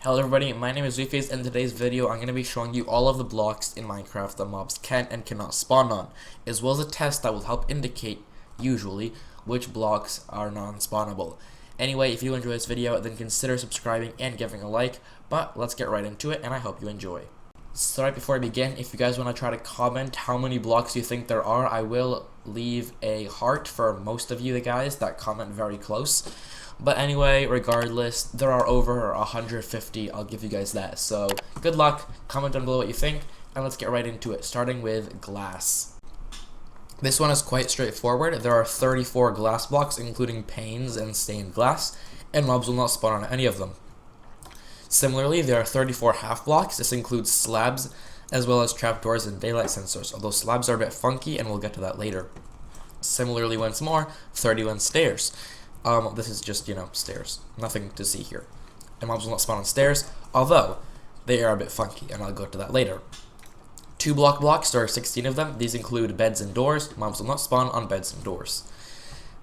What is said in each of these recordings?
Hello everybody, my name is Wifies, and in today's video I'm going to be showing you all of the blocks in Minecraft that mobs can and cannot spawn on, as well as a test that will help indicate, usually, which blocks are non-spawnable. Anyway, if you enjoy this video, then consider subscribing and giving a like, but let's get right into it, and I hope you enjoy. So right before I begin, if you guys want to try to comment how many blocks you think there are, I will leave a heart for most of you guys that comment very close. But anyway, regardless, there are over 150, I'll give you guys that. So, good luck, comment down below what you think, and let's get right into it, starting with glass. This one is quite straightforward. There are 34 glass blocks, including panes and stained glass, and mobs will not spawn on any of them. Similarly, there are 34 half blocks. This includes slabs, as well as trapdoors and daylight sensors, although slabs are a bit funky, and we'll get to that later. Similarly, once more, 31 stairs. This is just, stairs. Nothing to see here. And mobs will not spawn on stairs, although they are a bit funky, and I'll go to that later. 2 block blocks, there are 16 of them. These include beds and doors. Mobs will not spawn on beds and doors.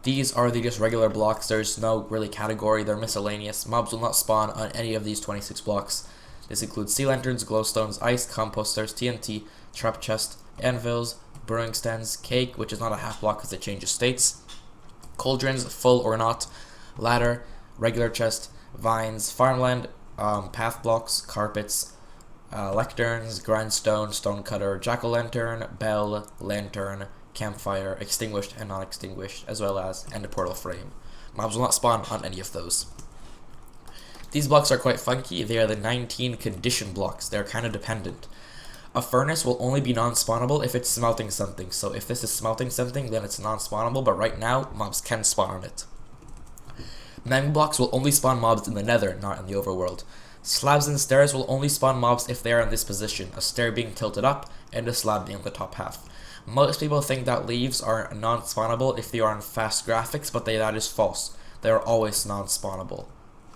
These are the just regular blocks. There's no really category. They're miscellaneous. Mobs will not spawn on any of these 26 blocks. This includes sea lanterns, glowstones, ice, composters, TNT, trap chest, anvils, brewing stands, cake, which is not a half block because it changes states, cauldrons, full or not, ladder, regular chest, vines, farmland, path blocks, carpets, lecterns, grindstone, stonecutter, jack-o'-lantern, bell, lantern, campfire, extinguished and non-extinguished, as well as end portal frame. Mobs will not spawn on any of those. These blocks are quite funky. They are the 19 condition blocks. They're kind of dependent. A furnace will only be non-spawnable if it's smelting something. So if this is smelting something, then it's non-spawnable, but right now, mobs can spawn on it. Magma blocks will only spawn mobs in the nether, not in the overworld. Slabs and stairs will only spawn mobs if they are in this position, a stair being tilted up and a slab being on the top half. Most people think that leaves are non-spawnable if they are on fast graphics, but that is false. They are always non-spawnable.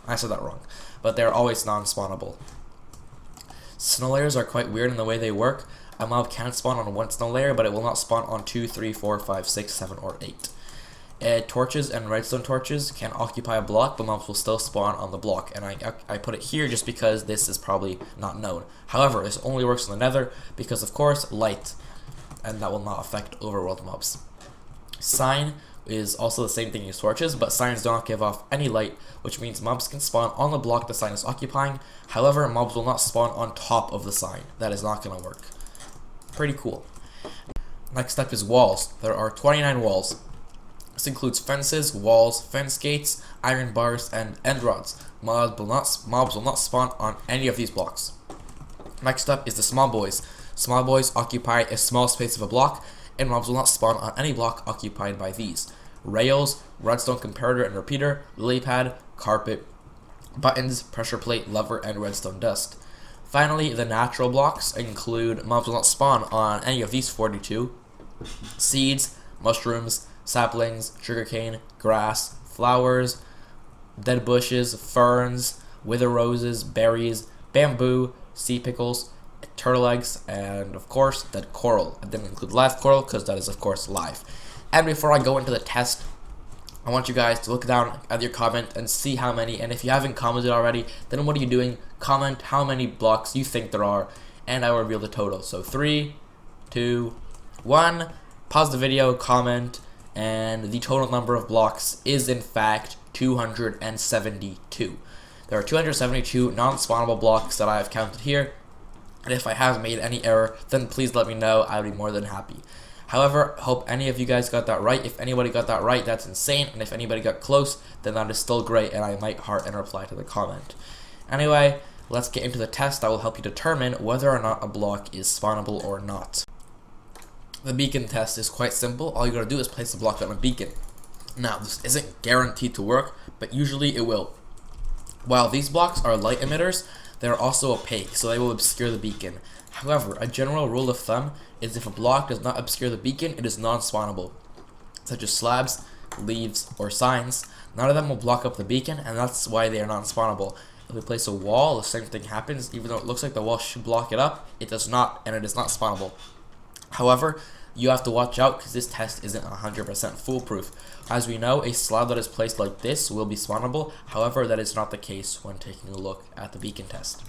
I said that wrong, but they are always non-spawnable. Snow layers are quite weird in the way they work. A mob can spawn on one snow layer, but it will not spawn on 2, 3, 4, 5, 6, 7, or 8. Torches and redstone torches can occupy a block, but mobs will still spawn on the block, and I put it here just because this is probably not known. However, this only works in the nether because, of course, light, and that will not affect overworld mobs. Sign is also the same thing as torches, but signs do not give off any light, which means mobs can spawn on the block the sign is occupying. However, mobs will not spawn on top of the sign. That is not going to work. Pretty cool. Next up is walls. There are 29 walls. This includes fences, walls, fence gates, iron bars, and end rods. Mobs will not spawn on any of these blocks. Next up is the small boys. Small boys occupy a small space of a block, and mobs will not spawn on any block occupied by these. Rails, redstone comparator and repeater, lily pad, carpet, buttons, pressure plate, lever, and redstone dust. Finally, the natural blocks include mobs will not spawn on any of these 42. Seeds, mushrooms, saplings, sugarcane, grass, flowers, dead bushes, ferns, wither roses, berries, bamboo, sea pickles, turtle eggs, and of course dead coral. I didn't include live coral because that is of course live. And before I go into the test, I want you guys to look down at your comment and see how many, and if you haven't commented already, then what are you doing? Comment how many blocks you think there are, and I will reveal the total. So 3, 2, 1, pause the video, comment, and the total number of blocks is in fact 272. There are 272 non-spawnable blocks that I have counted here. And if I have made any error, then please let me know. I would be more than happy. However, hope any of you guys got that right. If anybody got that right, that's insane. And if anybody got close, then that is still great, and I might heart and reply to the comment. Anyway, let's get into the test that will help you determine whether or not a block is spawnable or not. The beacon test is quite simple. All you gotta do is place a block on a beacon. Now, this isn't guaranteed to work, but usually it will. While these blocks are light emitters, they are also opaque, so they will obscure the beacon. However, a general rule of thumb is if a block does not obscure the beacon, it is non-spawnable. Such as slabs, leaves, or signs, none of them will block up the beacon, and that's why they are non-spawnable. If we place a wall, the same thing happens. Even though it looks like the wall should block it up, it does not, and it is not spawnable. However, You have to watch out because this test isn't 100% foolproof. As we know, a slab that is placed like this will be spawnable, however that is not the case when taking a look at the beacon test.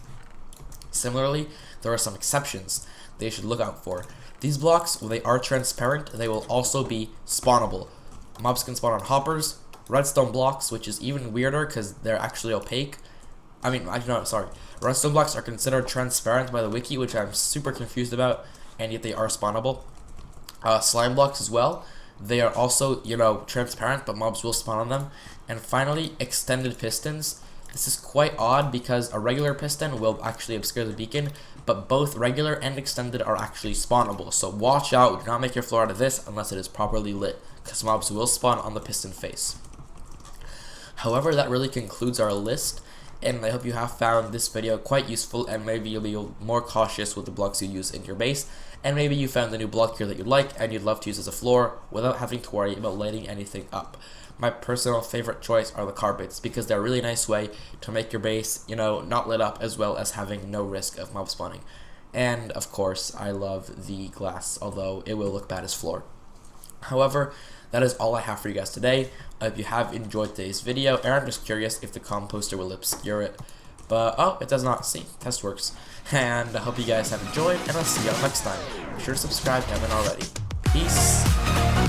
Similarly, there are some exceptions they should look out for. These blocks, when they are transparent, they will also be spawnable. Mobs can spawn on hoppers, redstone blocks, which is even weirder because they're actually opaque. Redstone blocks are considered transparent by the wiki, which I'm super confused about, and yet they are spawnable. Slime blocks as well. They are also, transparent, but mobs will spawn on them. And finally, extended pistons. This is quite odd because a regular piston will actually obscure the beacon, but both regular and extended are actually spawnable. So watch out, do not make your floor out of this unless it is properly lit, because mobs will spawn on the piston face. However, that really concludes our list, and I hope you have found this video quite useful, and maybe you'll be more cautious with the blocks you use in your base, and maybe you found a new block here that you like and you'd love to use as a floor without having to worry about lighting anything up. My personal favorite choice are the carpets because they're a really nice way to make your base, not lit up, as well as having no risk of mob spawning. And of course, I love the glass, although it will look bad as floor. However, that is all I have for you guys today. If you have enjoyed today's video, and I'm just curious if the composter will obscure it. But, oh, it does not. See, test works. And I hope you guys have enjoyed, and I'll see you all next time. Be sure to subscribe if you haven't already. Peace.